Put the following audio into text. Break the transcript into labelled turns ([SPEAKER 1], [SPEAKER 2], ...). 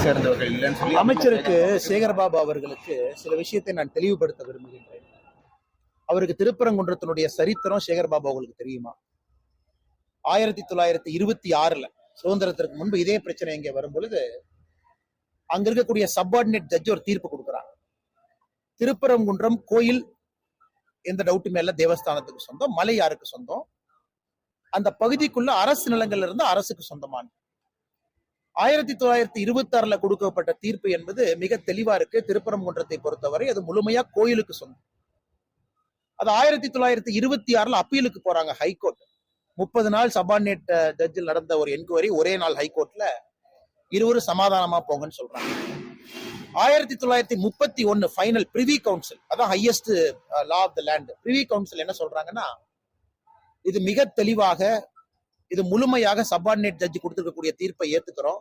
[SPEAKER 1] சேர்ந்தவர்கள் இல்லைன்னு சொல்லி
[SPEAKER 2] அமைச்சருக்கு சேகர்பாபு அவர்களுக்கு சில விஷயத்தை நான் தெளிவுபடுத்த விரும்புகின்றேன். அவருக்கு திருப்பரங்குன்றத்தினுடைய சரித்திரம் சேகர்பாபு அவர்களுக்கு தெரியுமா? 1926 சுதந்திரத்திற்கு முன்பு இதே பிரச்சனை இங்கே வரும் பொழுது அங்க இருக்கக்கூடிய சப்பார்டினேட் ஜட்ஜ் ஒரு தீர்ப்பு கொடுக்குறாங்க. திருப்பரங்குன்றம் கோயில் எந்த டவுட்டுமே இல்ல, தேவஸ்தானத்துக்கு சொந்தம், மலை யாருக்கு சொந்தம், அந்த பகுதிக்குள்ள அரசு நிலங்கள்ல இருந்து அரசுக்கு சொந்தமான. 1926 கொடுக்கப்பட்ட தீர்ப்பு என்பது மிக தெளிவா இருக்கு. திருப்பரங்குன்றத்தை பொறுத்தவரை அது முழுமையா கோயிலுக்கு சொந்தம். அது 1926 அப்பீலுக்கு போறாங்க ஹைகோர்ட். 30 நாள் சபார்டினேட் ஜட்ஜில் நடந்த ஒரு என்கொயரி ஒரே நாள் ஹைகோர்ட்ல இருவரும் சமாதானமா போங்கன்னு சொல்றாங்க. 1931 ஃபைனல் பிரிவி கவுன்சில், அதான் highest law of the land. Privy council என்ன சொல்றாங்கன்னா, இது மிக தெளிவாக, இது முழுமையாக சபார்டினேட் ஜட்ஜ் கொடுத்திருக்கக்கூடிய தீர்ப்பை ஏத்துக்கிறோம்.